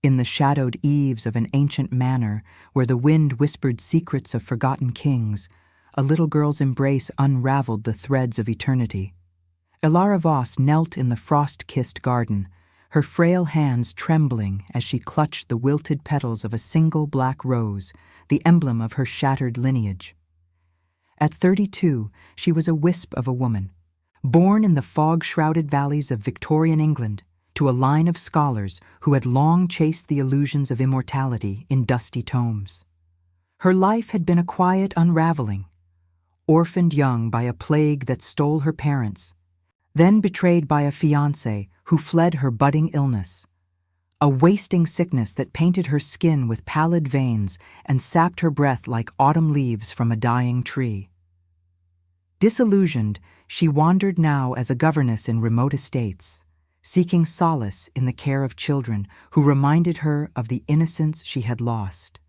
In the shadowed eaves of an ancient manor, where the wind whispered secrets of forgotten kings, a little girl's embrace unraveled the threads of eternity. Ilara Voss knelt in the frost-kissed garden, her frail hands trembling as she clutched the wilted petals of a single black rose, the emblem of her shattered lineage. At 32, she was a wisp of a woman, born in the fog-shrouded valleys of Victorian England, to a line of scholars who had long chased the illusions of immortality in dusty tomes. Her life had been a quiet unraveling, orphaned young by a plague that stole her parents, then betrayed by a fiancé who fled her budding illness, a wasting sickness that painted her skin with pallid veins and sapped her breath like autumn leaves from a dying tree. Disillusioned, she wandered now as a governess in remote estates, seeking solace in the care of children who reminded her of the innocence she had lost.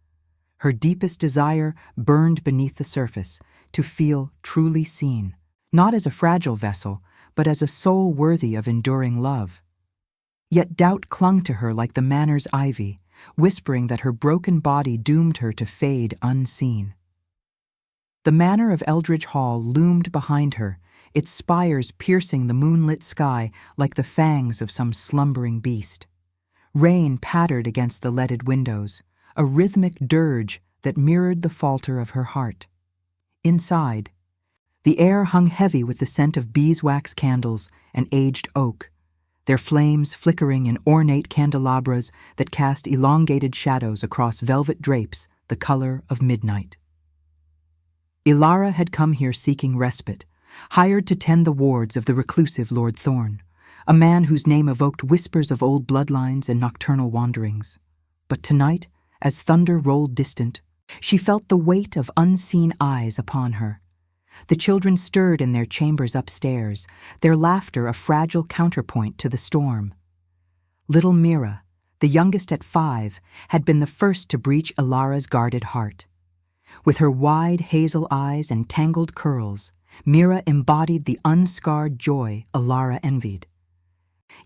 Her deepest desire burned beneath the surface, to feel truly seen, not as a fragile vessel, but as a soul worthy of enduring love. Yet doubt clung to her like the manor's ivy, whispering that her broken body doomed her to fade unseen. The manor of Eldridge Hall loomed behind her, its spires piercing the moonlit sky like the fangs of some slumbering beast. Rain pattered against the leaded windows, a rhythmic dirge that mirrored the falter of her heart. Inside, the air hung heavy with the scent of beeswax candles and aged oak, their flames flickering in ornate candelabras that cast elongated shadows across velvet drapes the color of midnight. Ilara had come here seeking respite, hired to tend the wards of the reclusive Lord Thorn, a man whose name evoked whispers of old bloodlines and nocturnal wanderings. But tonight, as thunder rolled distant, she felt the weight of unseen eyes upon her. The children stirred in their chambers upstairs, their laughter a fragile counterpoint to the storm. Little Mira, the youngest at 5, had been the first to breach Ilara's guarded heart. With her wide hazel eyes and tangled curls, Mira embodied the unscarred joy Ilara envied.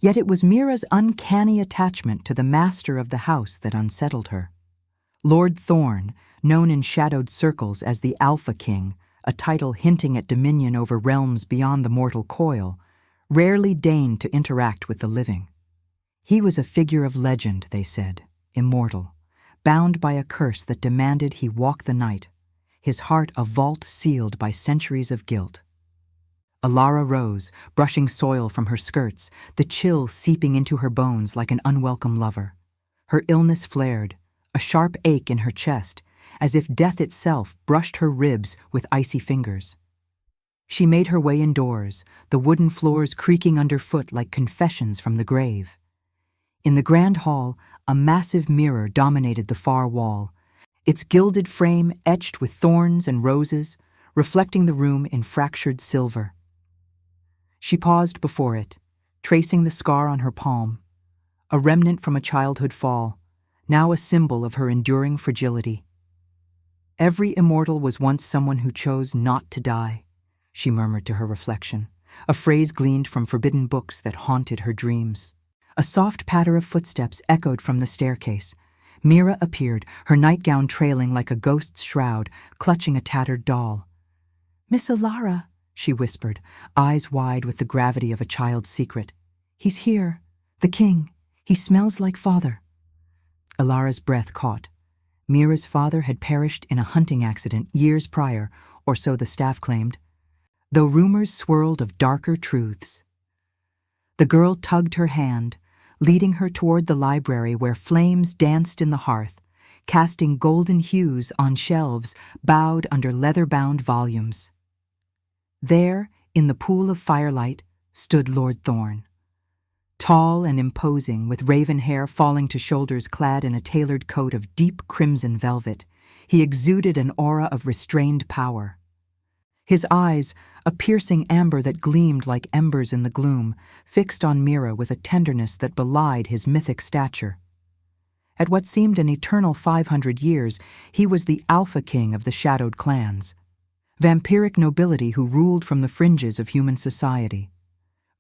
Yet it was Mira's uncanny attachment to the master of the house that unsettled her. Lord Thorn, known in shadowed circles as the Alpha King, a title hinting at dominion over realms beyond the mortal coil, rarely deigned to interact with the living. He was a figure of legend, they said, immortal, bound by a curse that demanded he walk the night, his heart a vault sealed by centuries of guilt. Ilara rose, brushing soil from her skirts, the chill seeping into her bones like an unwelcome lover. Her illness flared, a sharp ache in her chest, as if death itself brushed her ribs with icy fingers. She made her way indoors, the wooden floors creaking underfoot like confessions from the grave. In the grand hall, a massive mirror dominated the far wall, its gilded frame etched with thorns and roses, reflecting the room in fractured silver. She paused before it, tracing the scar on her palm, a remnant from a childhood fall, now a symbol of her enduring fragility. Every immortal was once someone who chose not to die, she murmured to her reflection, a phrase gleaned from forbidden books that haunted her dreams. A soft patter of footsteps echoed from the staircase. Mira appeared, her nightgown trailing like a ghost's shroud, clutching a tattered doll. "Miss Ilara," she whispered, eyes wide with the gravity of a child's secret. "He's here. The king. He smells like father." Ilara's breath caught. Mira's father had perished in a hunting accident years prior, or so the staff claimed, though rumors swirled of darker truths. The girl tugged her hand, leading her toward the library where flames danced in the hearth, casting golden hues on shelves bowed under leather-bound volumes. There, in the pool of firelight, stood Lord Thorn. Tall and imposing, with raven hair falling to shoulders clad in a tailored coat of deep crimson velvet, he exuded an aura of restrained power. His eyes, a piercing amber that gleamed like embers in the gloom, fixed on Mira with a tenderness that belied his mythic stature. At what seemed an eternal 500 years, he was the Alpha King of the shadowed clans, vampiric nobility who ruled from the fringes of human society.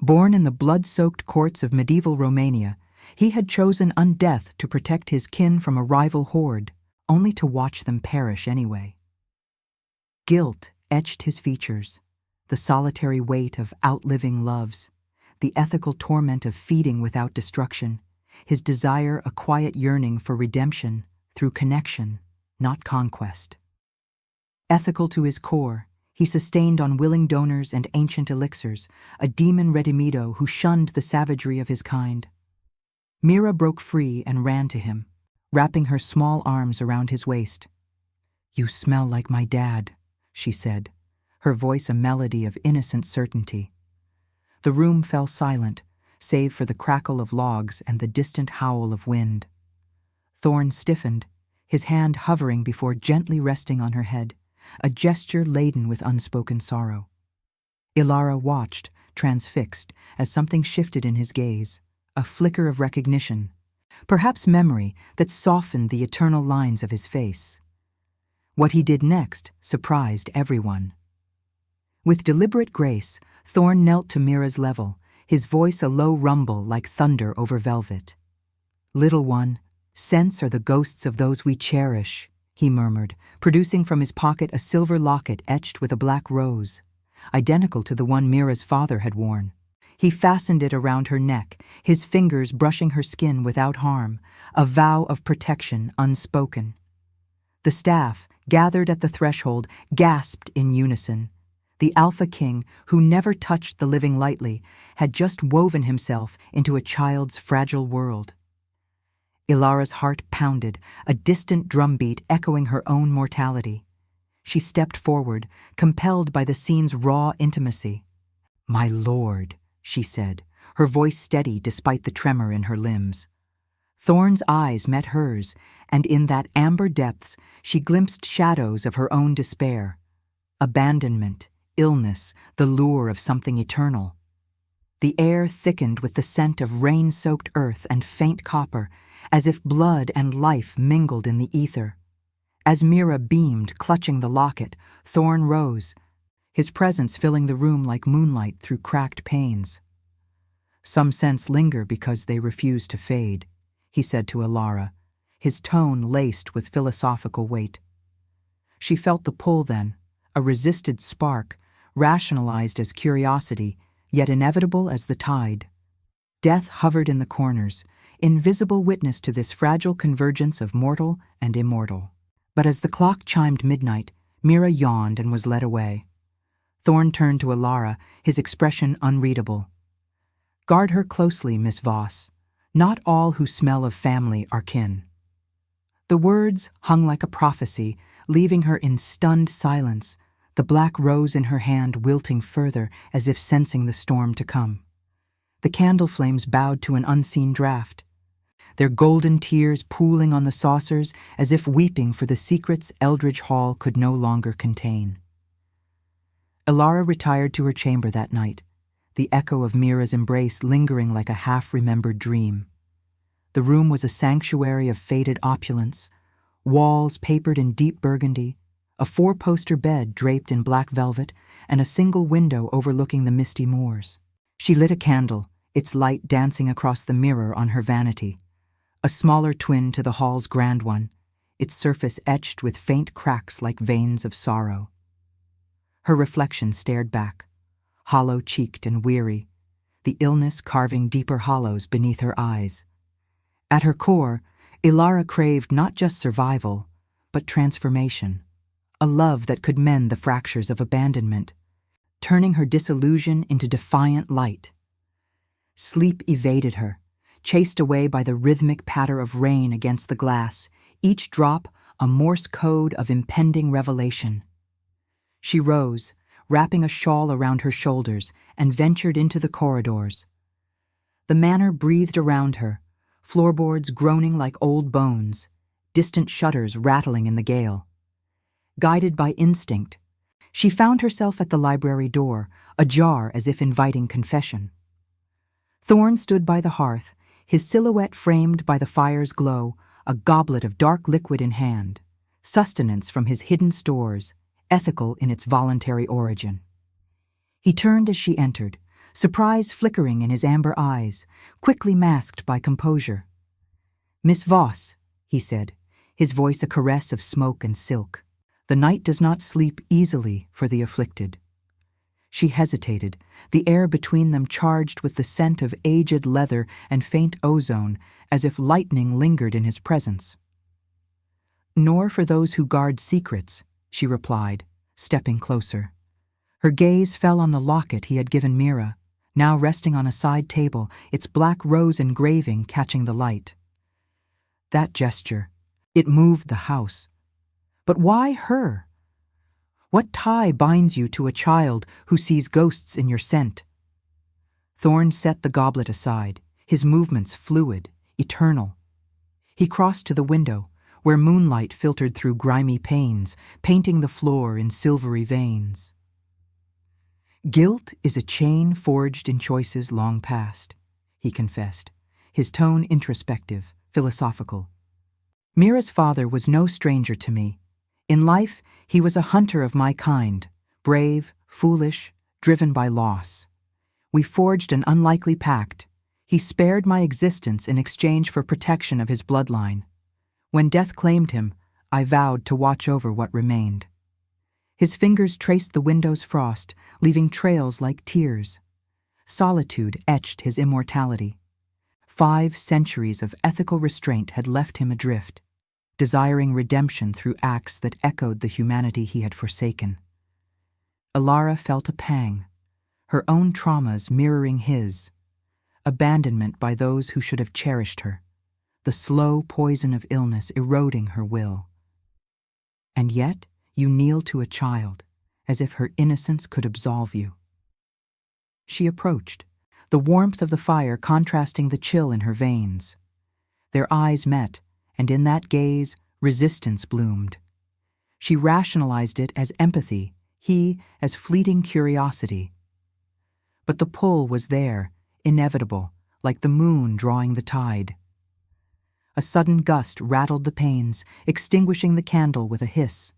Born in the blood-soaked courts of medieval Romania, He had chosen undeath to protect his kin from a rival horde, only to watch them perish anyway. Guilt etched his features, the solitary weight of outliving loves, the ethical torment of feeding without destruction, his desire a quiet yearning for redemption through connection, not conquest. Ethical to his core, he sustained on willing donors and ancient elixirs, a demon redimido who shunned the savagery of his kind. Mira broke free and ran to him, wrapping her small arms around his waist. "You smell like my dad," she said, her voice a melody of innocent certainty. The room fell silent, save for the crackle of logs and the distant howl of wind. Thorn stiffened, his hand hovering before gently resting on her head, a gesture laden with unspoken sorrow. Ilara watched, transfixed, as something shifted in his gaze, a flicker of recognition, perhaps memory that softened the eternal lines of his face. What he did next surprised everyone. With deliberate grace, Thorn knelt to Mira's level, his voice a low rumble like thunder over velvet. "Little one, scents are the ghosts of those we cherish," he murmured, producing from his pocket a silver locket etched with a black rose, identical to the one Mira's father had worn. He fastened it around her neck, his fingers brushing her skin without harm, a vow of protection unspoken. The staff, gathered at the threshold, gasped in unison. The Alpha King, who never touched the living lightly, had just woven himself into a child's fragile world. Ilara's heart pounded, a distant drumbeat echoing her own mortality. She stepped forward, compelled by the scene's raw intimacy. "My lord," she said, her voice steady despite the tremor in her limbs. Thorn's eyes met hers, and in that amber depths she glimpsed shadows of her own despair. Abandonment, illness, the lure of something eternal. The air thickened with the scent of rain-soaked earth and faint copper, as if blood and life mingled in the ether. As Mira beamed, clutching the locket, Thorn rose, his presence filling the room like moonlight through cracked panes. "Some scents linger because they refuse to fade," he said to Ilara, his tone laced with philosophical weight. She felt the pull then, a resisted spark, rationalized as curiosity, yet inevitable as the tide. Death hovered in the corners, invisible witness to this fragile convergence of mortal and immortal. But as the clock chimed midnight, Mira yawned and was led away. Thorn turned to Ilara, his expression unreadable. "Guard her closely, Miss Voss. Not all who smell of family are kin." The words hung like a prophecy, leaving her in stunned silence, the black rose in her hand wilting further as if sensing the storm to come. The candle flames bowed to an unseen draught, their golden tears pooling on the saucers as if weeping for the secrets Eldridge Hall could no longer contain. Ilara retired to her chamber that night, the echo of Mira's embrace lingering like a half-remembered dream. The room was a sanctuary of faded opulence, walls papered in deep burgundy, a four-poster bed draped in black velvet, and a single window overlooking the misty moors. She lit a candle, its light dancing across the mirror on her vanity, a smaller twin to the hall's grand one, its surface etched with faint cracks like veins of sorrow. Her reflection stared back, hollow-cheeked and weary, the illness carving deeper hollows beneath her eyes. At her core, Ilara craved not just survival, but transformation, a love that could mend the fractures of abandonment, turning her disillusion into defiant light. Sleep evaded her, chased away by the rhythmic patter of rain against the glass, each drop a Morse code of impending revelation. She rose, wrapping a shawl around her shoulders, and ventured into the corridors. The manor breathed around her, floorboards groaning like old bones, distant shutters rattling in the gale. Guided by instinct, she found herself at the library door, ajar as if inviting confession. Thorn stood by the hearth, his silhouette framed by the fire's glow, a goblet of dark liquid in hand, sustenance from his hidden stores, ethical in its voluntary origin. He turned as she entered, surprise flickering in his amber eyes, quickly masked by composure. "Miss Voss," he said, his voice a caress of smoke and silk, "the night does not sleep easily for the afflicted." She hesitated, the air between them charged with the scent of aged leather and faint ozone, as if lightning lingered in his presence. "Nor for those who guard secrets," she replied, stepping closer. Her gaze fell on the locket he had given Mira, now resting on a side table, its black rose engraving catching the light. That gesture, it moved the house. But why her? What tie binds you to a child who sees ghosts in your scent? Thorne set the goblet aside, his movements fluid, eternal. He crossed to the window, where moonlight filtered through grimy panes, painting the floor in silvery veins. "Guilt is a chain forged in choices long past," he confessed, his tone introspective, philosophical. "Mira's father was no stranger to me. In life, he was a hunter of my kind, brave, foolish, driven by loss. We forged an unlikely pact. He spared my existence in exchange for protection of his bloodline. When death claimed him, I vowed to watch over what remained." His fingers traced the window's frost, leaving trails like tears. Solitude etched his immortality. 5 centuries of ethical restraint had left him adrift, desiring redemption through acts that echoed the humanity he had forsaken. Ilara felt a pang, her own traumas mirroring his, abandonment by those who should have cherished her, the slow poison of illness eroding her will. "And yet you kneel to a child, as if her innocence could absolve you." She approached, the warmth of the fire contrasting the chill in her veins. Their eyes met, and in that gaze, resistance bloomed. She rationalized it as empathy, he as fleeting curiosity. But the pull was there, inevitable, like the moon drawing the tide. A sudden gust rattled the panes, extinguishing the candle with a hiss.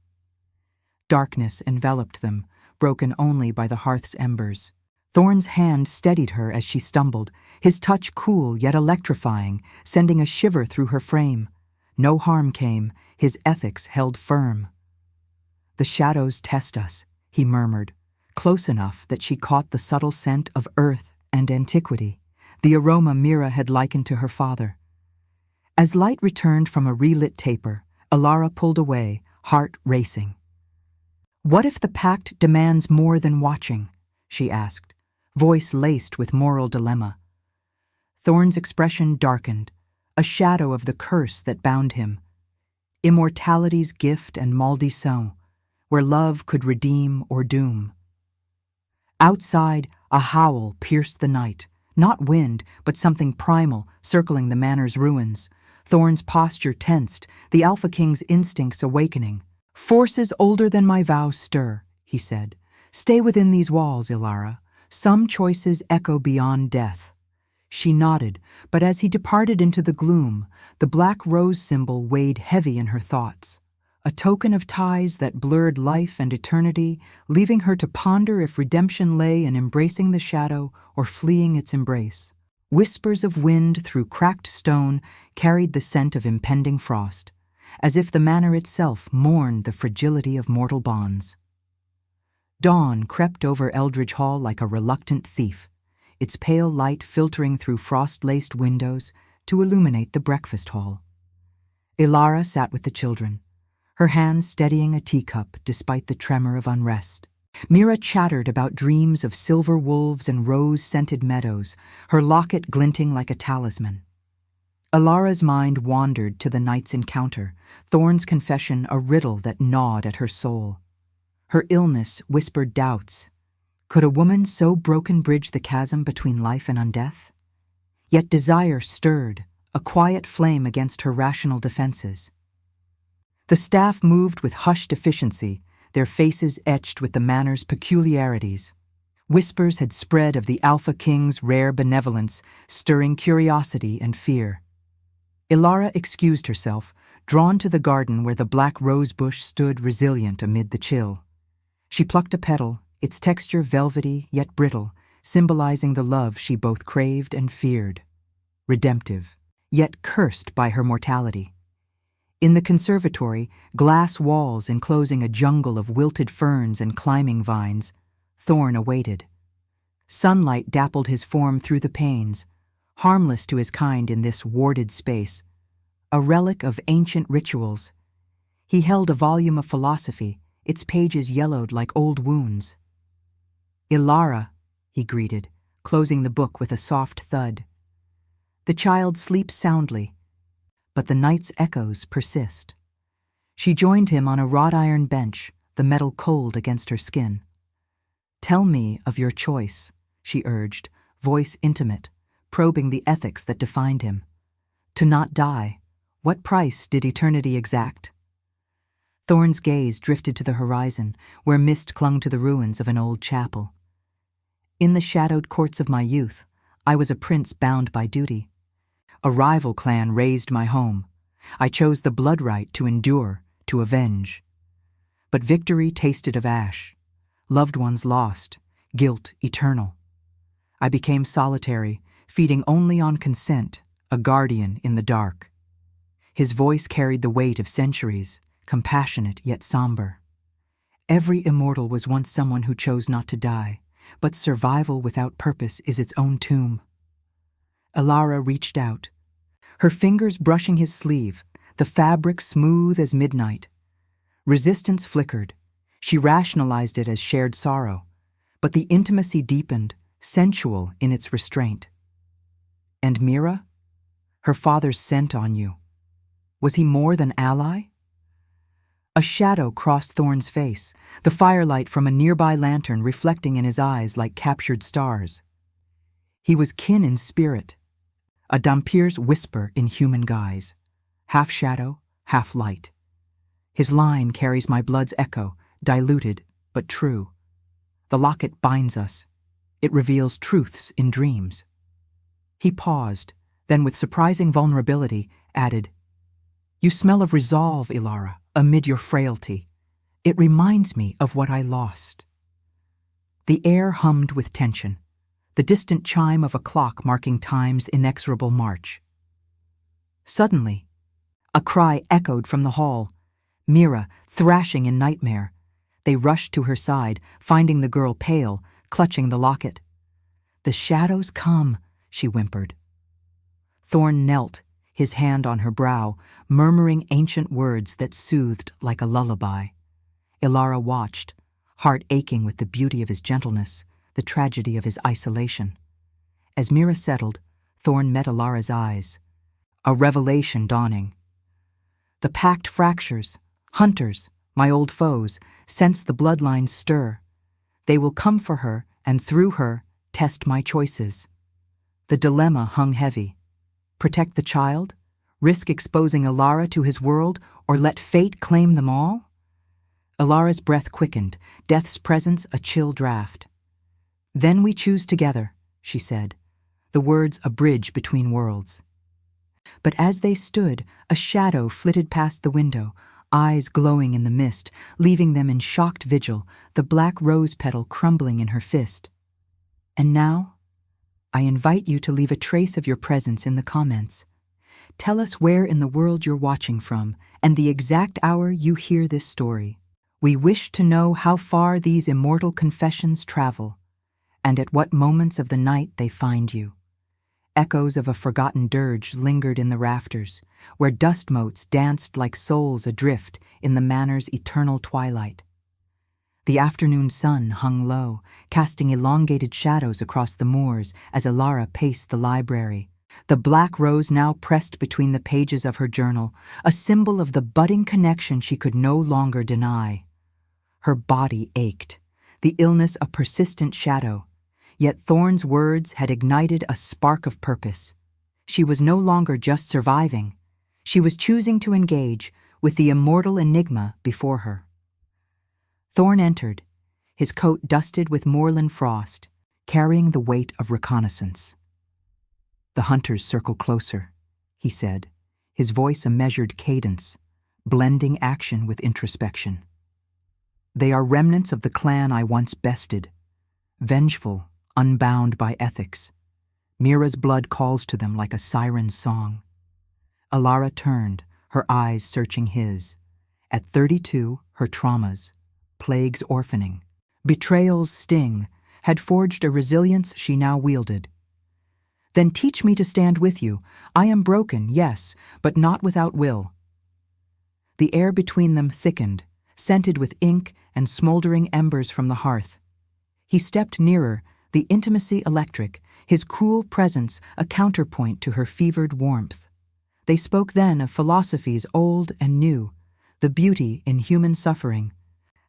Darkness enveloped them, broken only by the hearth's embers. Thorne's hand steadied her as she stumbled, his touch cool yet electrifying, sending a shiver through her frame. No harm came, his ethics held firm. "The shadows test us," he murmured, close enough that she caught the subtle scent of earth and antiquity, the aroma Mira had likened to her father. As light returned from a relit taper, Ilara pulled away, heart racing. "What if the pact demands more than watching?" she asked, voice laced with moral dilemma. Thorne's expression darkened, a shadow of the curse that bound him. Immortality's gift and maldition, where love could redeem or doom. Outside, a howl pierced the night, not wind, but something primal circling the manor's ruins. Thorne's posture tensed, the Alpha King's instincts awakening. "Forces older than my vows stir," he said. "Stay within these walls, Ilara. Some choices echo beyond death." She nodded, but as he departed into the gloom, the black rose symbol weighed heavy in her thoughts. A token of ties that blurred life and eternity, leaving her to ponder if redemption lay in embracing the shadow or fleeing its embrace. Whispers of wind through cracked stone carried the scent of impending frost, as if the manor itself mourned the fragility of mortal bonds. Dawn crept over Eldridge Hall like a reluctant thief, its pale light filtering through frost-laced windows to illuminate the breakfast hall. Ilara sat with the children, her hands steadying a teacup despite the tremor of unrest. Mira chattered about dreams of silver wolves and rose-scented meadows, her locket glinting like a talisman. Ilara's mind wandered to the night's encounter, Thorne's confession a riddle that gnawed at her soul. Her illness whispered doubts. Could a woman so broken bridge the chasm between life and undeath? Yet desire stirred, a quiet flame against her rational defenses. The staff moved with hushed efficiency, their faces etched with the manor's peculiarities. Whispers had spread of the Alpha King's rare benevolence, stirring curiosity and fear. Ilara excused herself, drawn to the garden where the black rose bush stood resilient amid the chill. She plucked a petal, its texture velvety yet brittle, symbolizing the love she both craved and feared, redemptive, yet cursed by her mortality. In the conservatory, glass walls enclosing a jungle of wilted ferns and climbing vines, Thorn awaited. Sunlight dappled his form through the panes, harmless to his kind in this warded space, a relic of ancient rituals. He held a volume of philosophy, its pages yellowed like old wounds. "Ilara," he greeted, closing the book with a soft thud. The child sleeps soundly, but the night's echoes persist. She joined him on a wrought iron bench, the metal cold against her skin. "Tell me of your choice," she urged, voice intimate, probing the ethics that defined him. To not die, what price did eternity exact? Thorn's gaze drifted to the horizon, where mist clung to the ruins of an old chapel. "In the shadowed courts of my youth, I was a prince bound by duty. A rival clan razed my home. I chose the blood right to endure, to avenge. But victory tasted of ash, loved ones lost, guilt eternal. I became solitary, feeding only on consent, a guardian in the dark." His voice carried the weight of centuries, compassionate yet somber. Every immortal was once someone who chose not to die, but survival without purpose is its own tomb. Ilara reached out, her fingers brushing his sleeve, the fabric smooth as midnight. Resistance flickered. She rationalized it as shared sorrow, but the intimacy deepened, sensual in its restraint. "And Mira? Her father's scent on you. Was he more than ally?" A shadow crossed Thorn's face, the firelight from a nearby lantern reflecting in his eyes like captured stars. "He was kin in spirit, a Dhampir's whisper in human guise, half shadow, half light. His line carries my blood's echo, diluted but true. The locket binds us. It reveals truths in dreams." He paused, then with surprising vulnerability added, "You smell of resolve, Ilara, amid your frailty. It reminds me of what I lost." The air hummed with tension, the distant chime of a clock marking time's inexorable march. Suddenly, a cry echoed from the hall, Mira thrashing in nightmare. They rushed to her side, finding the girl pale, clutching the locket. "The shadows come," she whimpered. Thorn knelt, his hand on her brow, murmuring ancient words that soothed like a lullaby. Ilara watched, heart aching with the beauty of his gentleness, the tragedy of his isolation. As Mira settled, Thorn met Ilara's eyes, a revelation dawning. "The pact fractures. Hunters, my old foes, sense the bloodlines stir. They will come for her, and through her, test my choices." The dilemma hung heavy. Protect the child? Risk exposing Ilara to his world, or let fate claim them all? Ilara's breath quickened, death's presence a chill draft. "Then we choose together," she said, the words a bridge between worlds. But as they stood, a shadow flitted past the window, eyes glowing in the mist, leaving them in shocked vigil, the black rose petal crumbling in her fist. "And now, I invite you to leave a trace of your presence in the comments. Tell us where in the world you're watching from, and the exact hour you hear this story. We wish to know how far these immortal confessions travel, and at what moments of the night they find you." Echoes of a forgotten dirge lingered in the rafters, where dust motes danced like souls adrift in the manor's eternal twilight. The afternoon sun hung low, casting elongated shadows across the moors as Ilara paced the library. The black rose now pressed between the pages of her journal, a symbol of the budding connection she could no longer deny. Her body ached, the illness a persistent shadow, yet Thorn's words had ignited a spark of purpose. She was no longer just surviving. She was choosing to engage with the immortal enigma before her. Thorn entered, his coat dusted with moorland frost, carrying the weight of reconnaissance. "The hunters circle closer," he said, his voice a measured cadence, blending action with introspection. "They are remnants of the clan I once bested, vengeful, unbound by ethics. Mira's blood calls to them like a siren's song. Alara turned, her eyes searching his. At 32, her traumas, plague's orphaning, betrayal's sting, had forged a resilience she now wielded. Then teach me to stand with you. I am broken, yes, but not without will. The air between them thickened, scented with ink and smoldering embers from the hearth. He stepped nearer, the intimacy electric, his cool presence a counterpoint to her fevered warmth. They spoke then of philosophies old and new, the beauty in human suffering,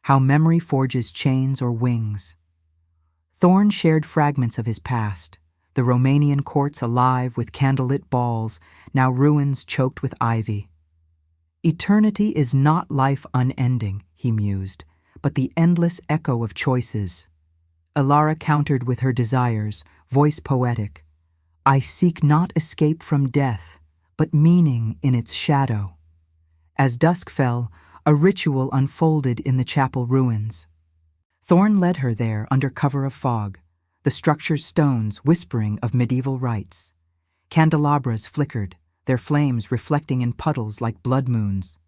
how memory forges chains or wings. Thorn shared fragments of his past, the Romanian courts alive with candlelit balls, now ruins choked with ivy. Eternity is not life unending, he mused, but the endless echo of choices. Alara countered with her desires, voice poetic. I seek not escape from death, but meaning in its shadow. As dusk fell, a ritual unfolded in the chapel ruins. Thorn led her there under cover of fog, the structure's stones whispering of medieval rites. Candelabras flickered, their flames reflecting in puddles like blood moons.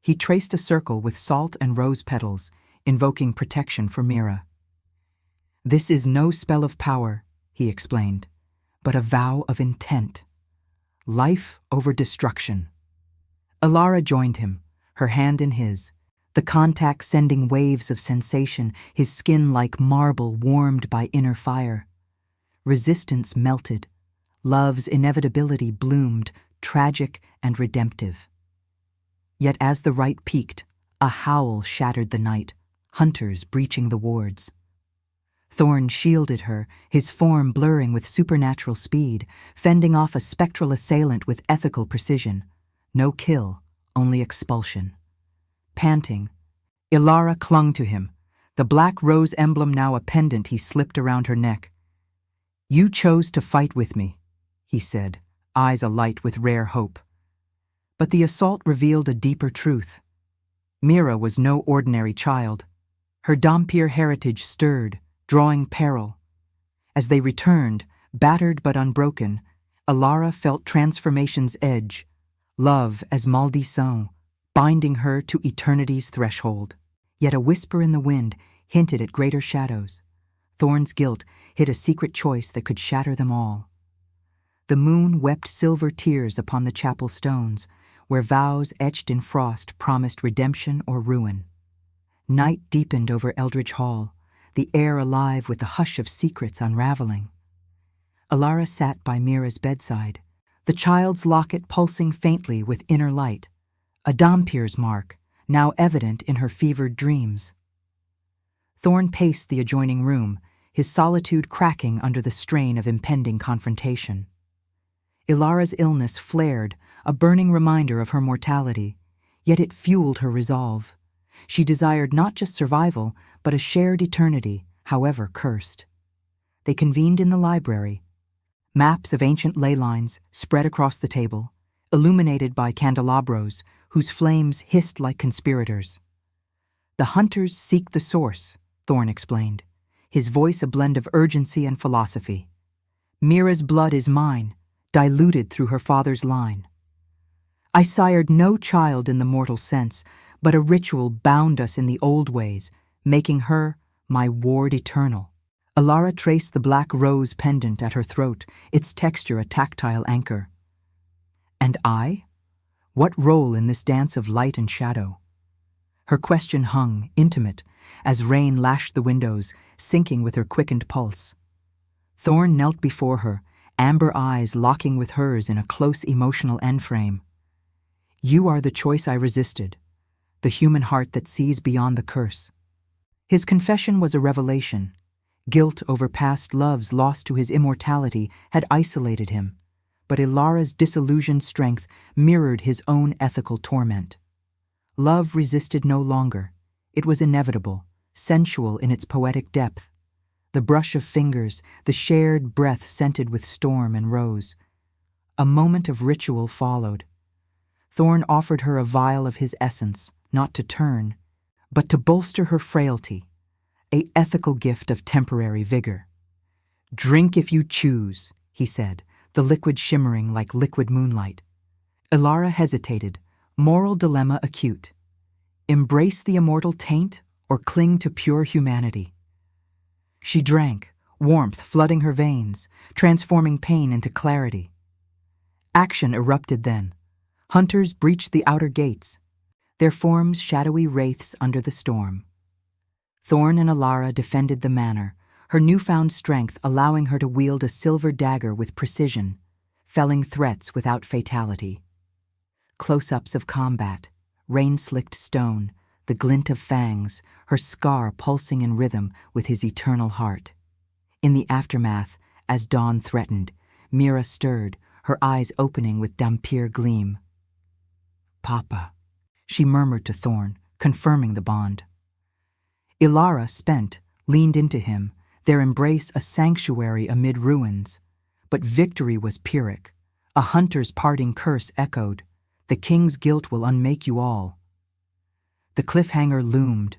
He traced a circle with salt and rose petals, invoking protection for Mira. This is no spell of power, he explained, but a vow of intent. Life over destruction. Alara joined him, her hand in his, the contact sending waves of sensation, his skin like marble warmed by inner fire. Resistance melted. Love's inevitability bloomed, tragic and redemptive. Yet as the rite peaked, a howl shattered the night, hunters breaching the wards. Thorn shielded her, his form blurring with supernatural speed, fending off a spectral assailant with ethical precision. No kill, only expulsion. Panting, Alara clung to him, the black rose emblem now a pendant he slipped around her neck. You chose to fight with me, he said, eyes alight with rare hope. But the assault revealed a deeper truth. Mira was no ordinary child. Her Dhampir heritage stirred, drawing peril. As they returned, battered but unbroken, Alara felt transformation's edge, love as maldição, binding her to eternity's threshold. Yet a whisper in the wind hinted at greater shadows. Thorn's guilt hid a secret choice that could shatter them all. The moon wept silver tears upon the chapel stones, where vows etched in frost promised redemption or ruin. Night deepened over Eldridge Hall, the air alive with the hush of secrets unraveling. Alara sat by Mira's bedside, the child's locket pulsing faintly with inner light, a Dhampir's mark, now evident in her fevered dreams. Thorn paced the adjoining room, his solitude cracking under the strain of impending confrontation. Ilara's illness flared, a burning reminder of her mortality, yet it fueled her resolve. She desired not just survival, but a shared eternity, however cursed. They convened in the library. Maps of ancient ley lines spread across the table, illuminated by candelabros whose flames hissed like conspirators. The hunters seek the source, Thorn explained, his voice a blend of urgency and philosophy. Mira's blood is mine, diluted through her father's line. I sired no child in the mortal sense, but a ritual bound us in the old ways, making her my ward eternal. Alara traced the black rose pendant at her throat, its texture a tactile anchor. And I? What role in this dance of light and shadow? Her question hung, intimate, as rain lashed the windows, syncing with her quickened pulse. Thorn knelt before her, amber eyes locking with hers in a close emotional endframe. You are the choice I resisted, the human heart that sees beyond the curse. His confession was a revelation. Guilt over past loves lost to his immortality had isolated him, but Ilara's disillusioned strength mirrored his own ethical torment. Love resisted no longer. It was inevitable, sensual in its poetic depth. The brush of fingers, the shared breath scented with storm and rose. A moment of ritual followed. Thorn offered her a vial of his essence, not to turn, but to bolster her frailty, a ethical gift of temporary vigor. "Drink if you choose," he said, the liquid shimmering like liquid moonlight. Ilara hesitated, moral dilemma acute. Embrace the immortal taint or cling to pure humanity? She drank, warmth flooding her veins, transforming pain into clarity. Action erupted then. Hunters breached the outer gates, their forms shadowy wraiths under the storm. Thorn and Ilara defended the manor, her newfound strength allowing her to wield a silver dagger with precision, felling threats without fatality. Close-ups of combat, rain-slicked stone, the glint of fangs, her scar pulsing in rhythm with his eternal heart. In the aftermath, as dawn threatened, Mira stirred, her eyes opening with Dhampir gleam. "Papa," she murmured to Thorn, confirming the bond. Ilara, spent, leaned into him, their embrace a sanctuary amid ruins. But victory was Pyrrhic. A hunter's parting curse echoed, "The king's guilt will unmake you all." The cliffhanger loomed.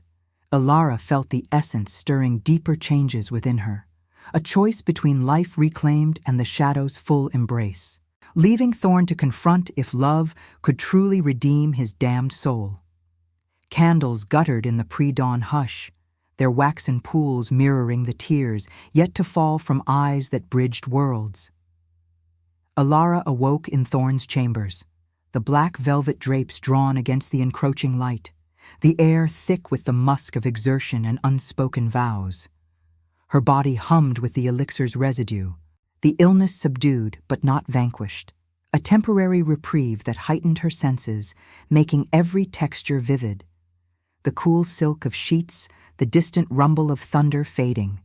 Ilara felt the essence stirring deeper changes within her, a choice between life reclaimed and the shadow's full embrace, leaving Thorn to confront if love could truly redeem his damned soul. Candles guttered in the pre-dawn hush, their waxen pools mirroring the tears yet to fall from eyes that bridged worlds. Ilara awoke in Thorn's chambers, the black velvet drapes drawn against the encroaching light, the air thick with the musk of exertion and unspoken vows. Her body hummed with the elixir's residue, the illness subdued but not vanquished, a temporary reprieve that heightened her senses, making every texture vivid. The cool silk of sheets, the distant rumble of thunder fading.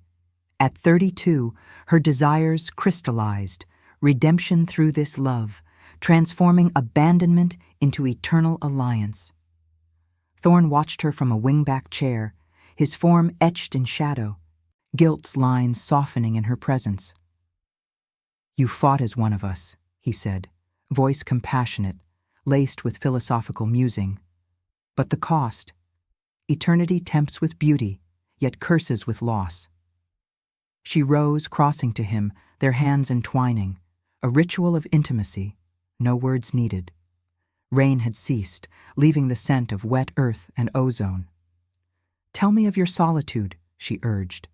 At 32, her desires crystallized, redemption through this love, transforming abandonment into eternal alliance. Thorn watched her from a wingback chair, his form etched in shadow, guilt's lines softening in her presence. "You fought as one of us," he said, voice compassionate, laced with philosophical musing. "But the cost? Eternity tempts with beauty, yet curses with loss." She rose, crossing to him, their hands entwining, a ritual of intimacy, no words needed. Rain had ceased, leaving the scent of wet earth and ozone. "Tell me of your solitude," she urged,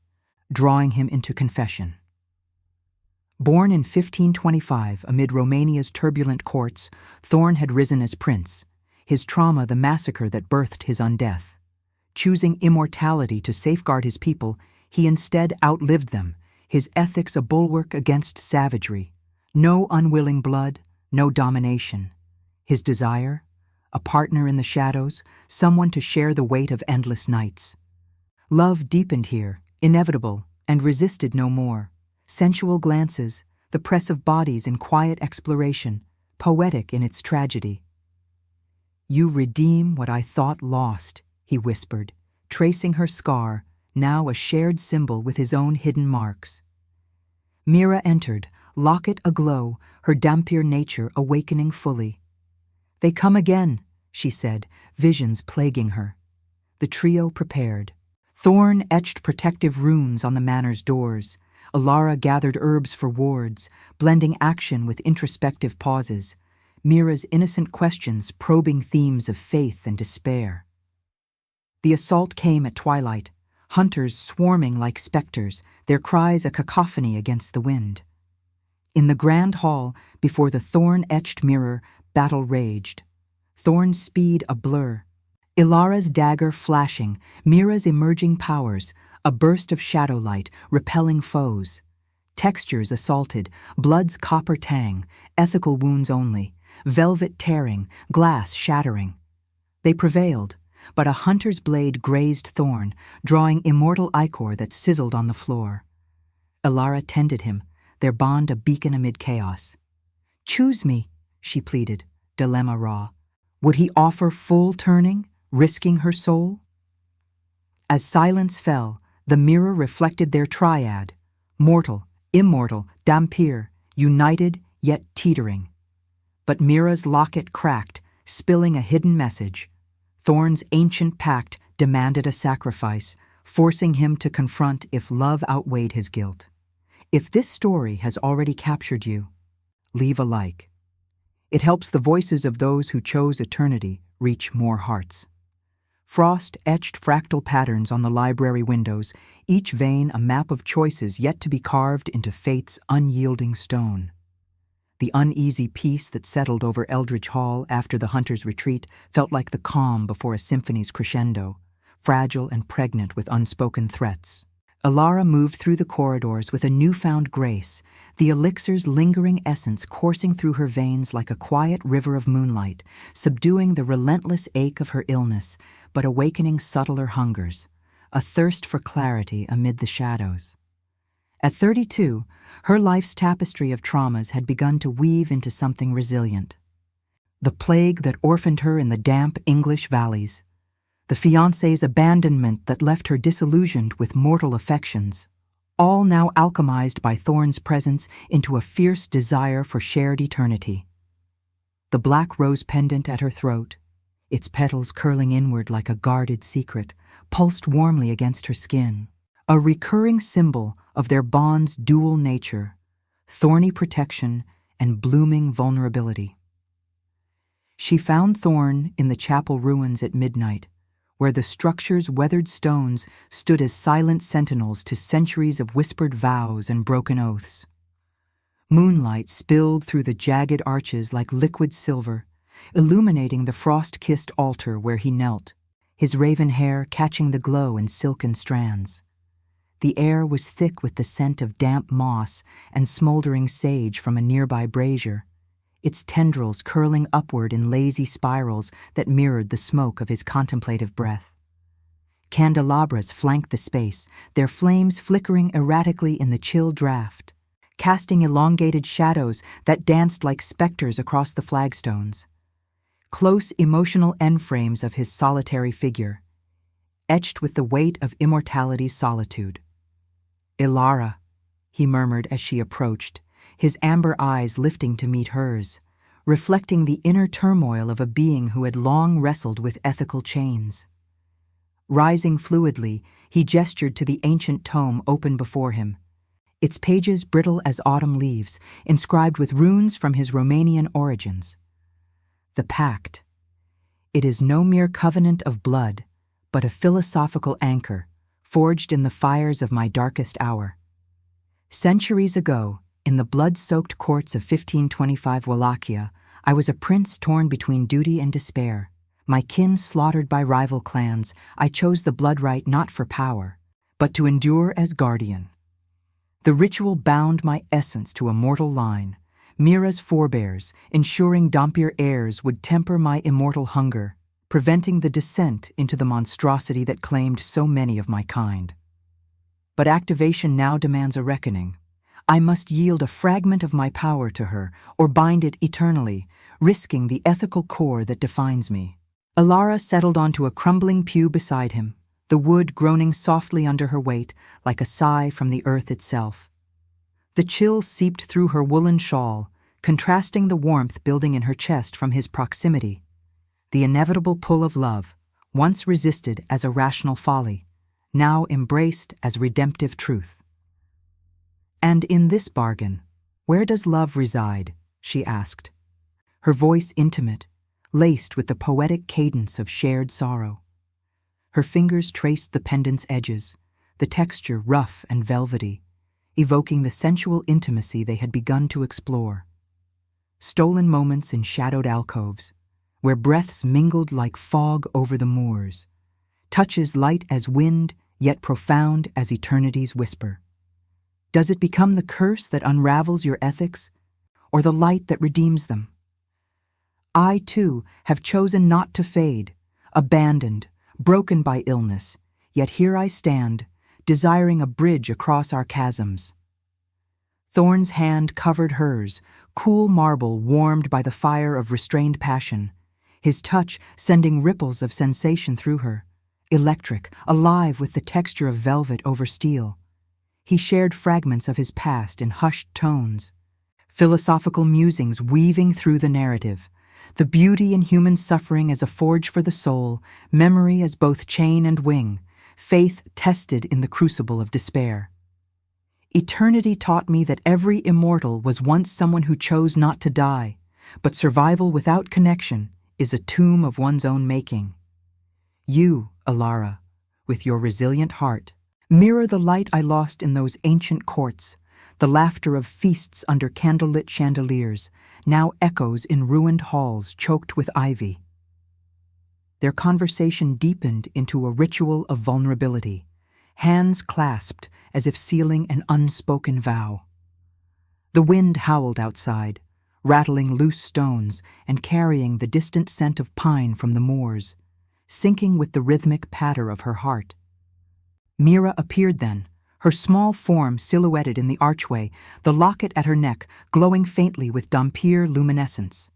drawing him into confession. Born in 1525 amid Romania's turbulent courts, Thorn had risen as prince, his trauma the massacre that birthed his undeath. Choosing immortality to safeguard his people, he instead outlived them, his ethics a bulwark against savagery. No unwilling blood, no domination. His desire? A partner in the shadows, someone to share the weight of endless nights. Love deepened here, inevitable, and resisted no more. Sensual glances, the press of bodies in quiet exploration, poetic in its tragedy. "You redeem what I thought lost," he whispered, tracing her scar, now a shared symbol with his own hidden marks. Mira entered, locket aglow, her Dhampir nature awakening fully. "They come again," she said, visions plaguing her. The trio prepared. Thorn etched protective runes on the manor's doors. Ilara gathered herbs for wards, blending action with introspective pauses. Mira's innocent questions probing themes of faith and despair. The assault came at twilight, hunters swarming like specters, their cries a cacophony against the wind. In the grand hall, before the thorn-etched mirror, battle raged. Thorn's speed a blur. Ilara's dagger flashing, Mira's emerging powers, a burst of shadow light, repelling foes. Textures assaulted, blood's copper tang, ethical wounds only, velvet tearing, glass shattering. They prevailed, but a hunter's blade grazed Thorn, drawing immortal ichor that sizzled on the floor. Ilara tended him, their bond a beacon amid chaos. "Choose me," she pleaded, dilemma raw. Would he offer full turning, risking her soul? As silence fell, the mirror reflected their triad, mortal, immortal, Dhampir, united yet teetering. But Mira's locket cracked, spilling a hidden message. Thorn's ancient pact demanded a sacrifice, forcing him to confront if love outweighed his guilt. If this story has already captured you, leave a like. It helps the voices of those who chose eternity reach more hearts. Frost etched fractal patterns on the library windows, each vein a map of choices yet to be carved into fate's unyielding stone. The uneasy peace that settled over Eldridge Hall after the hunter's retreat felt like the calm before a symphony's crescendo, fragile and pregnant with unspoken threats. Elara moved through the corridors with a newfound grace, the elixir's lingering essence coursing through her veins like a quiet river of moonlight, subduing the relentless ache of her illness, but awakening subtler hungers, a thirst for clarity amid the shadows. At 32, her life's tapestry of traumas had begun to weave into something resilient. The plague that orphaned her in the damp English valleys, the fiancé's abandonment that left her disillusioned with mortal affections, all now alchemized by Thorn's presence into a fierce desire for shared eternity. The black rose pendant at her throat, its petals curling inward like a guarded secret, pulsed warmly against her skin, a recurring symbol of their bond's dual nature, thorny protection and blooming vulnerability. She found Thorn in the chapel ruins at midnight, where the structure's weathered stones stood as silent sentinels to centuries of whispered vows and broken oaths. Moonlight spilled through the jagged arches like liquid silver, illuminating the frost-kissed altar where he knelt, his raven hair catching the glow in silken strands. The air was thick with the scent of damp moss and smoldering sage from a nearby brazier, its tendrils curling upward in lazy spirals that mirrored the smoke of his contemplative breath. Candelabras flanked the space, their flames flickering erratically in the chill draft, casting elongated shadows that danced like specters across the flagstones. Close emotional end-frames of his solitary figure, etched with the weight of immortality's solitude. "Elara," he murmured as she approached, his amber eyes lifting to meet hers, reflecting the inner turmoil of a being who had long wrestled with ethical chains. Rising fluidly, he gestured to the ancient tome open before him, its pages brittle as autumn leaves, inscribed with runes from his Romanian origins. The Pact. It is no mere covenant of blood, but a philosophical anchor, forged in the fires of my darkest hour. Centuries ago, in the blood-soaked courts of 1525 Wallachia, I was a prince torn between duty and despair. My kin slaughtered by rival clans, I chose the blood right not for power, but to endure as guardian. The ritual bound my essence to a mortal line, Mira's forebears, ensuring Dampier heirs would temper my immortal hunger, preventing the descent into the monstrosity that claimed so many of my kind. But activation now demands a reckoning. I must yield a fragment of my power to her, or bind it eternally, risking the ethical core that defines me. Elara settled onto a crumbling pew beside him, the wood groaning softly under her weight like a sigh from the earth itself. The chill seeped through her woolen shawl, contrasting the warmth building in her chest from his proximity. The inevitable pull of love, once resisted as a rational folly, now embraced as redemptive truth. "And in this bargain, where does love reside?" she asked, her voice intimate, laced with the poetic cadence of shared sorrow. Her fingers traced the pendant's edges, the texture rough and velvety, evoking the sensual intimacy they had begun to explore. Stolen moments in shadowed alcoves, where breaths mingled like fog over the moors, touches light as wind, yet profound as eternity's whisper. Does it become the curse that unravels your ethics, or the light that redeems them? I, too, have chosen not to fade, abandoned, broken by illness, yet here I stand, desiring a bridge across our chasms. Thorn's hand covered hers, cool marble warmed by the fire of restrained passion, his touch sending ripples of sensation through her, electric, alive with the texture of velvet over steel. He shared fragments of his past in hushed tones, philosophical musings weaving through the narrative, the beauty in human suffering as a forge for the soul, memory as both chain and wing, faith tested in the crucible of despair. Eternity taught me that every immortal was once someone who chose not to die, but survival without connection is a tomb of one's own making. You, Alara, with your resilient heart, mirror the light I lost in those ancient courts. The laughter of feasts under candlelit chandeliers now echoes in ruined halls choked with ivy. Their conversation deepened into a ritual of vulnerability, hands clasped as if sealing an unspoken vow. The wind howled outside, rattling loose stones and carrying the distant scent of pine from the moors, syncing with the rhythmic patter of her heart. Mira appeared then, her small form silhouetted in the archway, the locket at her neck glowing faintly with Dhampir luminescence.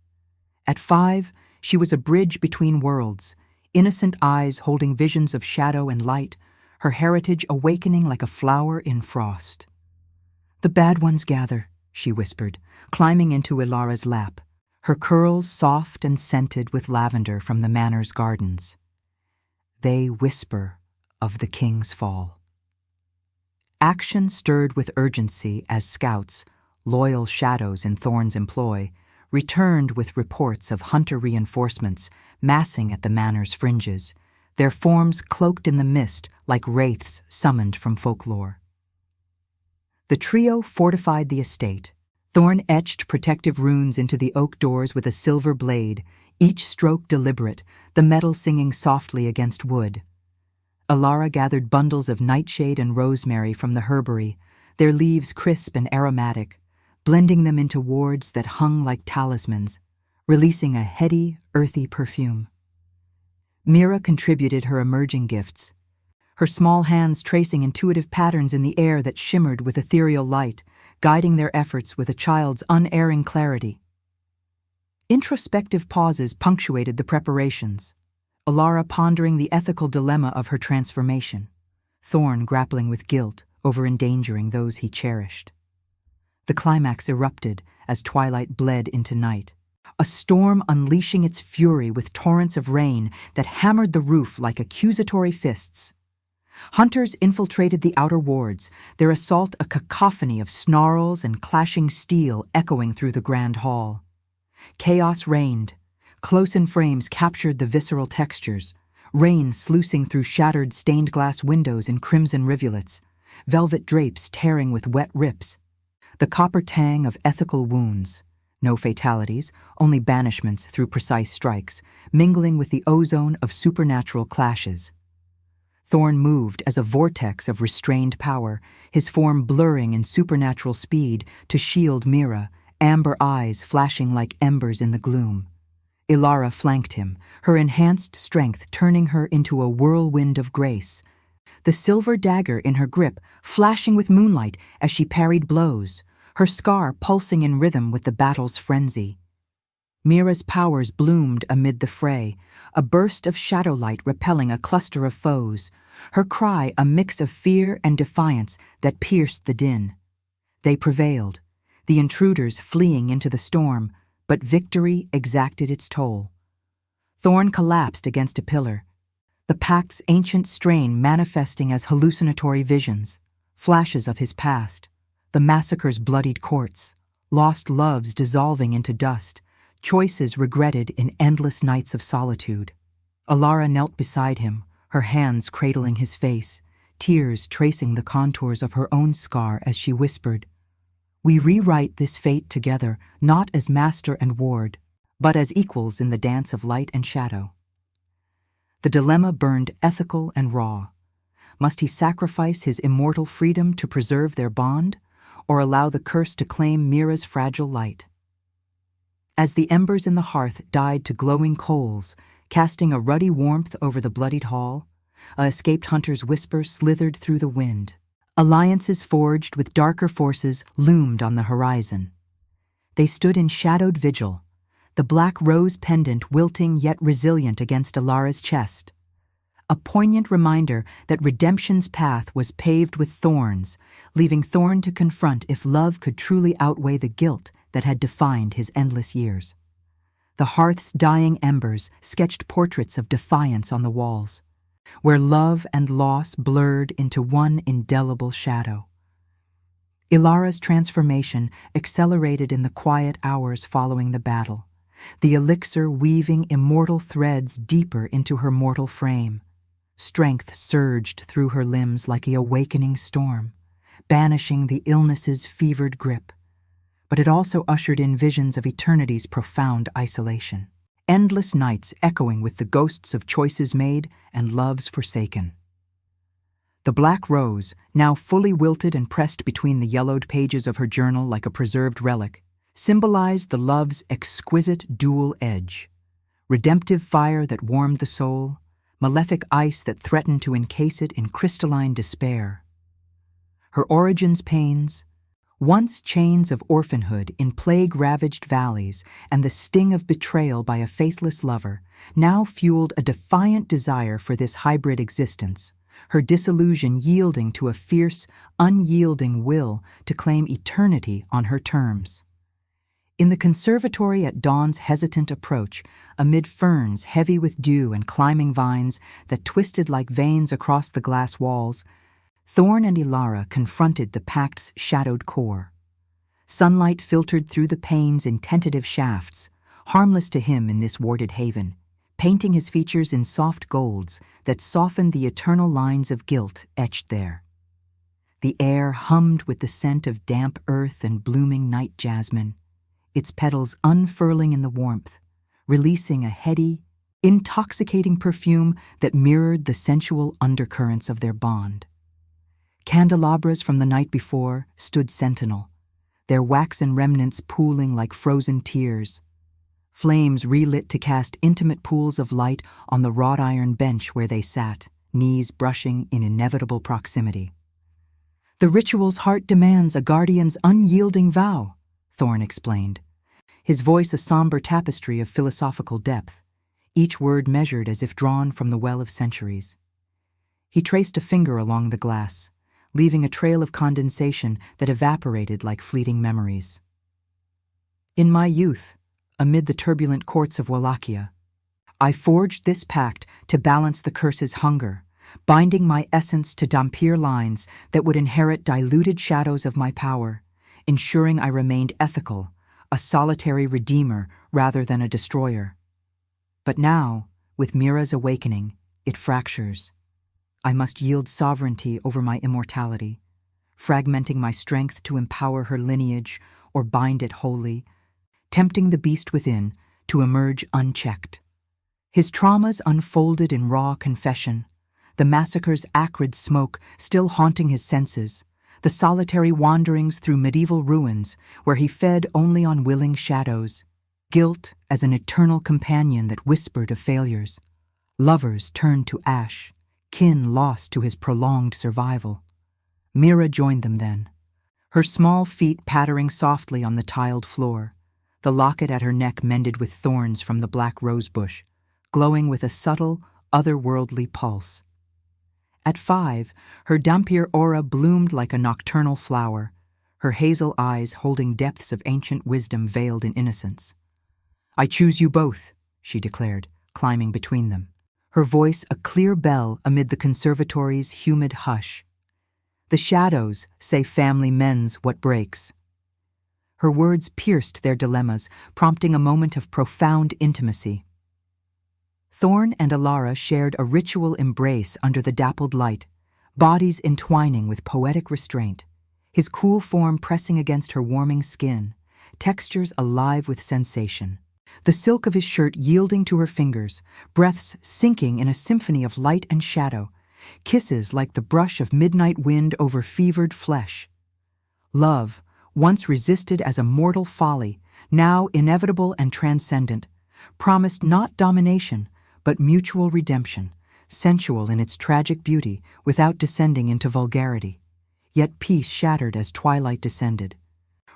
At 5, she was a bridge between worlds, innocent eyes holding visions of shadow and light, her heritage awakening like a flower in frost. "The bad ones gather," she whispered, climbing into Ilara's lap, her curls soft and scented with lavender from the manor's gardens. "They whisper of the king's fall." Action stirred with urgency as scouts, loyal shadows in Thorn's employ, returned with reports of hunter reinforcements massing at the manor's fringes, their forms cloaked in the mist like wraiths summoned from folklore. The trio fortified the estate. Thorn etched protective runes into the oak doors with a silver blade, each stroke deliberate, the metal singing softly against wood. Alara gathered bundles of nightshade and rosemary from the herbery, their leaves crisp and aromatic, blending them into wards that hung like talismans, releasing a heady, earthy perfume. Mira contributed her emerging gifts, her small hands tracing intuitive patterns in the air that shimmered with ethereal light, guiding their efforts with a child's unerring clarity. Introspective pauses punctuated the preparations, Alara pondering the ethical dilemma of her transformation, Thorn grappling with guilt over endangering those he cherished. The climax erupted as twilight bled into night, a storm unleashing its fury with torrents of rain that hammered the roof like accusatory fists. Hunters infiltrated the outer wards, their assault a cacophony of snarls and clashing steel echoing through the grand hall. Chaos reigned. Close-in frames captured the visceral textures, rain sluicing through shattered stained glass windows in crimson rivulets, velvet drapes tearing with wet rips. The copper tang of ethical wounds, no fatalities, only banishments through precise strikes, mingling with the ozone of supernatural clashes. Thorn moved as a vortex of restrained power, his form blurring in supernatural speed to shield Mira, amber eyes flashing like embers in the gloom. Ilara flanked him, her enhanced strength turning her into a whirlwind of grace, the silver dagger in her grip flashing with moonlight as she parried blows, her scar pulsing in rhythm with the battle's frenzy. Mira's powers bloomed amid the fray, a burst of shadow light repelling a cluster of foes, her cry a mix of fear and defiance that pierced the din. They prevailed, the intruders fleeing into the storm, but victory exacted its toll. Thorn collapsed against a pillar, the pact's ancient strain manifesting as hallucinatory visions, flashes of his past, the massacre's bloodied courts, lost loves dissolving into dust, choices regretted in endless nights of solitude. Alara knelt beside him, her hands cradling his face, tears tracing the contours of her own scar as she whispered, "We rewrite this fate together, not as master and ward, but as equals in the dance of light and shadow." The dilemma burned ethical and raw. Must he sacrifice his immortal freedom to preserve their bond, or allow the curse to claim Mira's fragile light? As the embers in the hearth died to glowing coals, casting a ruddy warmth over the bloodied hall, a escaped hunter's whisper slithered through the wind. Alliances forged with darker forces loomed on the horizon. They stood in shadowed vigil, the black rose pendant wilting yet resilient against Alara's chest. A poignant reminder that redemption's path was paved with thorns, leaving Thorn to confront if love could truly outweigh the guilt that had defined his endless years. The hearth's dying embers sketched portraits of defiance on the walls, where love and loss blurred into one indelible shadow. Ilara's transformation accelerated in the quiet hours following the battle, the elixir weaving immortal threads deeper into her mortal frame. Strength surged through her limbs like an awakening storm, banishing the illness's fevered grip. But it also ushered in visions of eternity's profound isolation. Endless nights echoing with the ghosts of choices made and loves forsaken. The black rose, now fully wilted and pressed between the yellowed pages of her journal like a preserved relic, symbolized the love's exquisite dual edge. Redemptive fire that warmed the soul, malefic ice that threatened to encase it in crystalline despair. Her origins pains, once chains of orphanhood in plague-ravaged valleys and the sting of betrayal by a faithless lover, now fueled a defiant desire for this hybrid existence, her disillusion yielding to a fierce, unyielding will to claim eternity on her terms. In the conservatory at dawn's hesitant approach, amid ferns heavy with dew and climbing vines that twisted like veins across the glass walls, Thorn and Ilara confronted the pact's shadowed core. Sunlight filtered through the panes in tentative shafts, harmless to him in this warded haven, painting his features in soft golds that softened the eternal lines of guilt etched there. The air hummed with the scent of damp earth and blooming night jasmine, its petals unfurling in the warmth, releasing a heady, intoxicating perfume that mirrored the sensual undercurrents of their bond. Candelabras from the night before stood sentinel, their waxen remnants pooling like frozen tears. Flames relit to cast intimate pools of light on the wrought iron bench where they sat, knees brushing in inevitable proximity. "The ritual's heart demands a guardian's unyielding vow," Thorn explained, his voice a somber tapestry of philosophical depth, each word measured as if drawn from the well of centuries. He traced a finger along the glass, leaving a trail of condensation that evaporated like fleeting memories. "In my youth, amid the turbulent courts of Wallachia, I forged this pact to balance the curse's hunger, binding my essence to Dhampir lines that would inherit diluted shadows of my power, ensuring I remained ethical, a solitary redeemer rather than a destroyer. But now, with Mira's awakening, it fractures. I must yield sovereignty over my immortality, fragmenting my strength to empower her lineage or bind it wholly, tempting the beast within to emerge unchecked. His traumas unfolded in raw confession, the massacre's acrid smoke still haunting his senses, the solitary wanderings through medieval ruins where he fed only on willing shadows, guilt as an eternal companion that whispered of failures, lovers turned to ash, kin lost to his prolonged survival. Mira joined them then, her small feet pattering softly on the tiled floor, the locket at her neck mended with thorns from the black rosebush, glowing with a subtle, otherworldly pulse. At 5, her Dhampir aura bloomed like a nocturnal flower, her hazel eyes holding depths of ancient wisdom veiled in innocence. "I choose you both," she declared, climbing between them, her voice a clear bell amid the conservatory's humid hush. "The shadows say family mends what breaks." Her words pierced their dilemmas, prompting a moment of profound intimacy. Thorn and Ilara shared a ritual embrace under the dappled light, bodies entwining with poetic restraint, his cool form pressing against her warming skin, textures alive with sensation. The silk of his shirt yielding to her fingers, breaths sinking in a symphony of light and shadow, kisses like the brush of midnight wind over fevered flesh. Love, once resisted as a mortal folly, now inevitable and transcendent, promised not domination, but mutual redemption, sensual in its tragic beauty without descending into vulgarity. Yet peace shattered as twilight descended.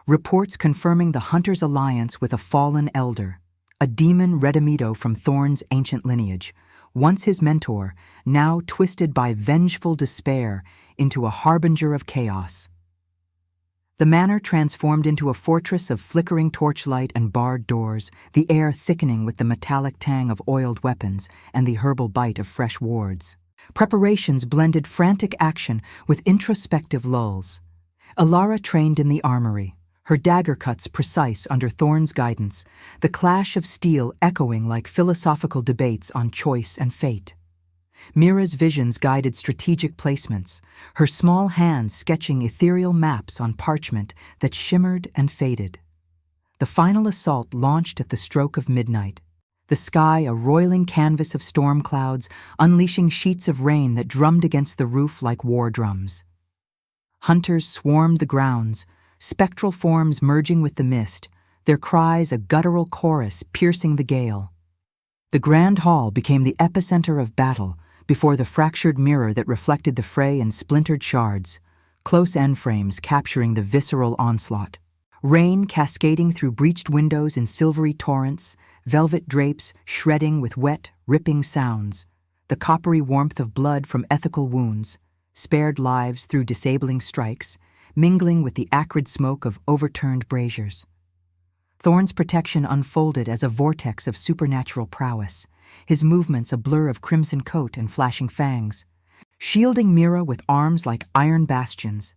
Reports confirming the hunter's alliance with a fallen elder, a demon Redemido from Thorn's ancient lineage, once his mentor, now twisted by vengeful despair into a harbinger of chaos. The manor transformed into a fortress of flickering torchlight and barred doors, the air thickening with the metallic tang of oiled weapons and the herbal bite of fresh wards. Preparations blended frantic action with introspective lulls. Elara trained in the armory, her dagger cuts precise under Thorn's guidance, the clash of steel echoing like philosophical debates on choice and fate. Mira's visions guided strategic placements, her small hands sketching ethereal maps on parchment that shimmered and faded. The final assault launched at the stroke of midnight, the sky a roiling canvas of storm clouds, unleashing sheets of rain that drummed against the roof like war drums. Hunters swarmed the grounds, spectral forms merging with the mist, their cries a guttural chorus piercing the gale. The grand hall became the epicenter of battle before the fractured mirror that reflected the fray in splintered shards, close end frames capturing the visceral onslaught. Rain cascading through breached windows in silvery torrents, velvet drapes shredding with wet, ripping sounds, the coppery warmth of blood from ethical wounds, spared lives through disabling strikes, mingling with the acrid smoke of overturned braziers. Thorn's protection unfolded as a vortex of supernatural prowess, his movements a blur of crimson coat and flashing fangs, shielding Mira with arms like iron bastions.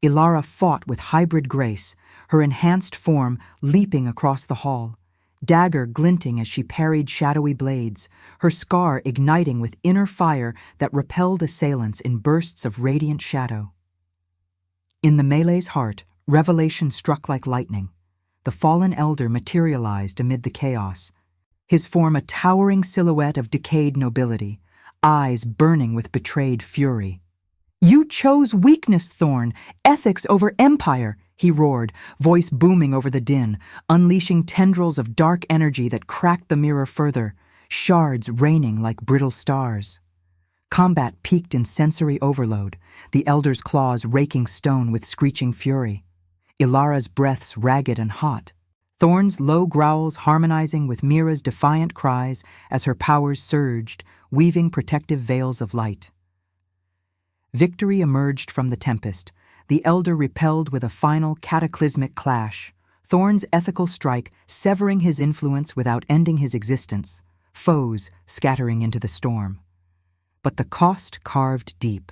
Elara fought with hybrid grace, her enhanced form leaping across the hall, dagger glinting as she parried shadowy blades, her scar igniting with inner fire that repelled assailants in bursts of radiant shadow. In the melee's heart, revelation struck like lightning. The fallen elder materialized amid the chaos, his form a towering silhouette of decayed nobility, eyes burning with betrayed fury. "You chose weakness, Thorn, ethics over empire," he roared, voice booming over the din, unleashing tendrils of dark energy that cracked the mirror further, shards raining like brittle stars. Combat peaked in sensory overload, the elder's claws raking stone with screeching fury. Ilara's breaths ragged and hot, Thorn's low growls harmonizing with Mira's defiant cries as her powers surged, weaving protective veils of light. Victory emerged from the tempest, the elder repelled with a final cataclysmic clash, Thorn's ethical strike severing his influence without ending his existence, foes scattering into the storm. But the cost carved deep.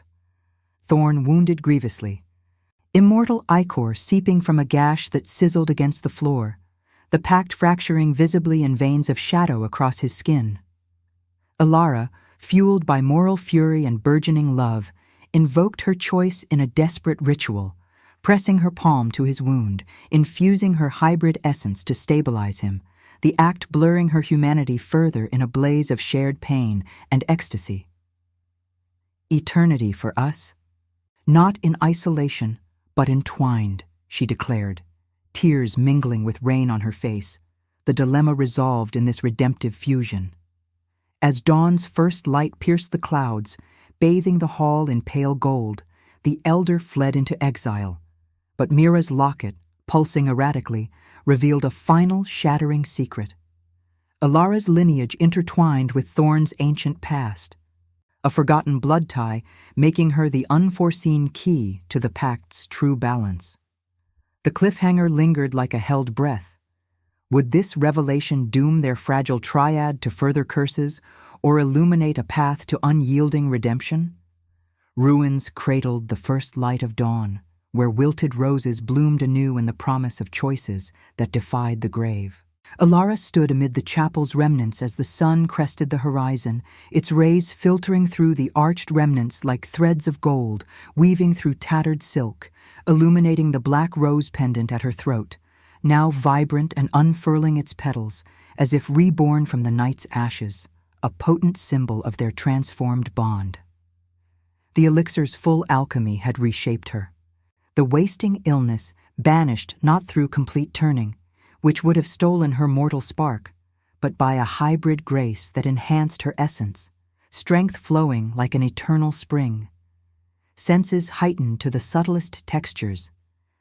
Thorn wounded grievously, immortal ichor seeping from a gash that sizzled against the floor, the pact fracturing visibly in veins of shadow across his skin. Elara, fueled by moral fury and burgeoning love, invoked her choice in a desperate ritual, pressing her palm to his wound, infusing her hybrid essence to stabilize him, the act blurring her humanity further in a blaze of shared pain and ecstasy. Eternity for us? Not in isolation, but entwined, she declared, tears mingling with rain on her face, the dilemma resolved in this redemptive fusion. As dawn's first light pierced the clouds, bathing the hall in pale gold, the elder fled into exile, but Mira's locket, pulsing erratically, revealed a final shattering secret. Elara's lineage intertwined with Thorn's ancient past, a forgotten blood tie making her the unforeseen key to the pact's true balance. The cliffhanger lingered like a held breath. Would this revelation doom their fragile triad to further curses or illuminate a path to unyielding redemption? Ruins cradled the first light of dawn, where wilted roses bloomed anew in the promise of choices that defied the grave. Elara stood amid the chapel's remnants as the sun crested the horizon, its rays filtering through the arched remnants like threads of gold, weaving through tattered silk, illuminating the black rose pendant at her throat, now vibrant and unfurling its petals, as if reborn from the night's ashes, a potent symbol of their transformed bond. The elixir's full alchemy had reshaped her. The wasting illness banished not through complete turning, which would have stolen her mortal spark, but by a hybrid grace that enhanced her essence, strength flowing like an eternal spring. Senses heightened to the subtlest textures,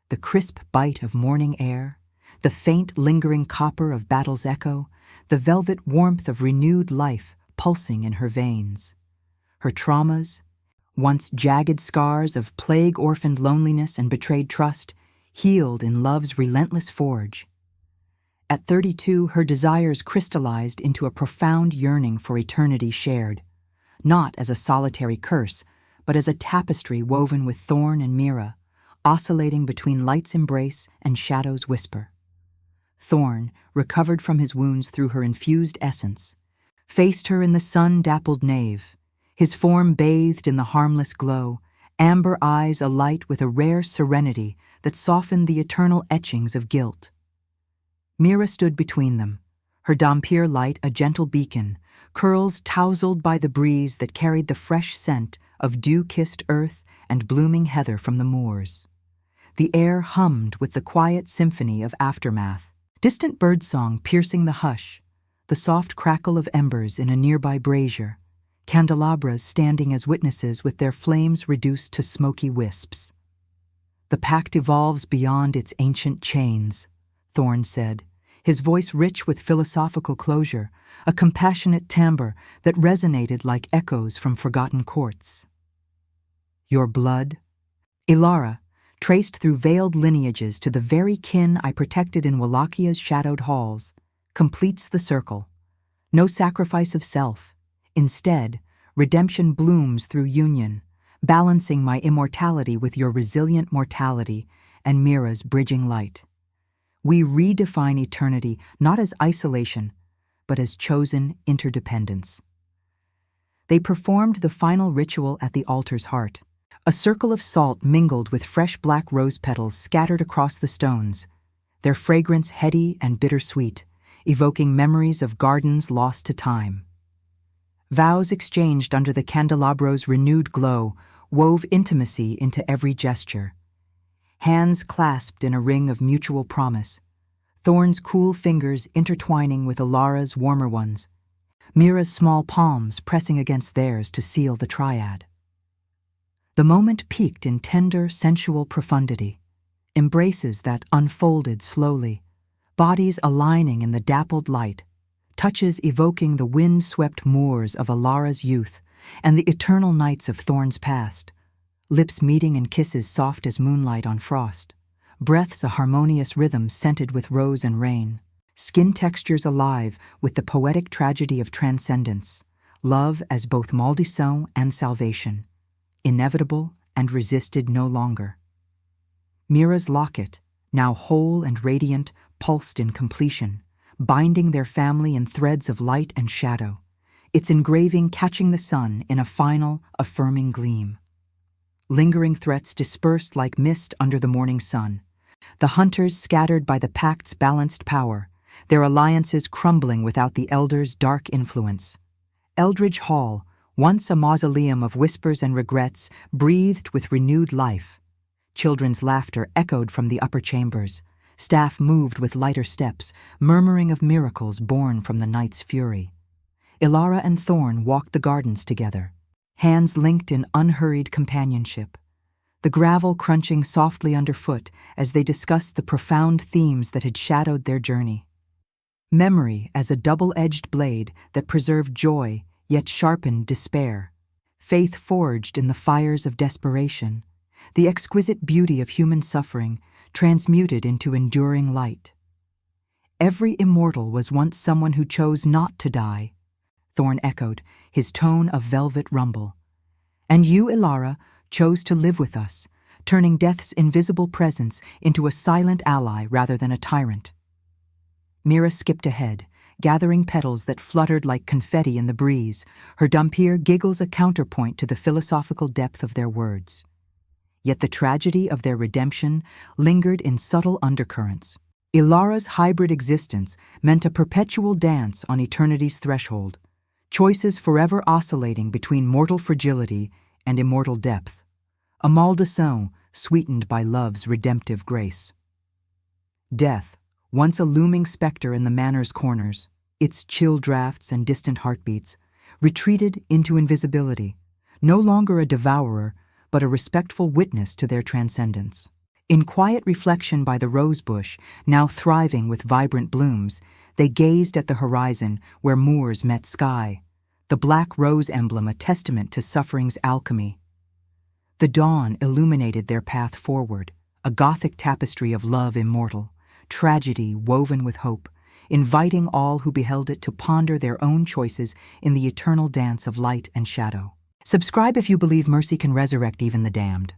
the crisp bite of morning air, the faint lingering copper of battle's echo, the velvet warmth of renewed life pulsing in her veins. Her traumas, once jagged scars of plague-orphaned loneliness and betrayed trust, healed in love's relentless forge. At 32, her desires crystallized into a profound yearning for eternity shared, not as a solitary curse, but as a tapestry woven with Thorn and Mira, oscillating between light's embrace and shadow's whisper. Thorn, recovered from his wounds through her infused essence, faced her in the sun-dappled nave, his form bathed in the harmless glow, amber eyes alight with a rare serenity that softened the eternal etchings of guilt. Mira stood between them, her dhampir light a gentle beacon, curls tousled by the breeze that carried the fresh scent of dew-kissed earth and blooming heather from the moors. The air hummed with the quiet symphony of aftermath, distant birdsong piercing the hush, the soft crackle of embers in a nearby brazier, candelabras standing as witnesses with their flames reduced to smoky wisps. "The pact evolves beyond its ancient chains," Thorn said, his voice rich with philosophical closure, a compassionate timbre that resonated like echoes from forgotten courts. "Your blood, Ilara, traced through veiled lineages to the very kin I protected in Walachia's shadowed halls, completes the circle. No sacrifice of self. Instead, redemption blooms through union, balancing my immortality with your resilient mortality and Mira's bridging light. We redefine eternity not as isolation, but as chosen interdependence." They performed the final ritual at the altar's heart. A circle of salt mingled with fresh black rose petals scattered across the stones, their fragrance heady and bittersweet, evoking memories of gardens lost to time. Vows exchanged under the candelabro's renewed glow wove intimacy into every gesture. Hands clasped in a ring of mutual promise, Thorn's cool fingers intertwining with Ilara's warmer ones, Mira's small palms pressing against theirs to seal the triad. The moment peaked in tender, sensual profundity, embraces that unfolded slowly, bodies aligning in the dappled light, touches evoking the wind-swept moors of Ilara's youth and the eternal nights of Thorn's past, lips meeting in kisses soft as moonlight on frost, breaths a harmonious rhythm scented with rose and rain, skin textures alive with the poetic tragedy of transcendence, love as both maldição and salvation, inevitable and resisted no longer. Mira's locket, now whole and radiant, pulsed in completion, binding their family in threads of light and shadow, its engraving catching the sun in a final, affirming gleam. Lingering threats dispersed like mist under the morning sun, the hunters scattered by the pact's balanced power, their alliances crumbling without the elders' dark influence. Eldridge Hall, once a mausoleum of whispers and regrets, breathed with renewed life. Children's laughter echoed from the upper chambers. Staff moved with lighter steps, murmuring of miracles born from the night's fury. Ilara and Thorn walked the gardens together, hands linked in unhurried companionship, the gravel crunching softly underfoot as they discussed the profound themes that had shadowed their journey. Memory as a double-edged blade that preserved joy yet sharpened despair, faith forged in the fires of desperation, the exquisite beauty of human suffering transmuted into enduring light. Every immortal was once someone who chose not to die, Thorn echoed, his tone a velvet rumble. And you, Ilara, chose to live with us, turning death's invisible presence into a silent ally rather than a tyrant. Mira skipped ahead, gathering petals that fluttered like confetti in the breeze, her dhampir giggles a counterpoint to the philosophical depth of their words. Yet the tragedy of their redemption lingered in subtle undercurrents. Ilara's hybrid existence meant a perpetual dance on eternity's threshold, choices forever oscillating between mortal fragility and immortal depth, a maldição sweetened by love's redemptive grace. Death, once a looming specter in the manor's corners, its chill drafts and distant heartbeats, retreated into invisibility, no longer a devourer, but a respectful witness to their transcendence. In quiet reflection by the rosebush, now thriving with vibrant blooms, they gazed at the horizon where moors met sky, the black rose emblem a testament to suffering's alchemy. The dawn illuminated their path forward, a Gothic tapestry of love immortal, tragedy woven with hope, inviting all who beheld it to ponder their own choices in the eternal dance of light and shadow. Subscribe if you believe mercy can resurrect even the damned.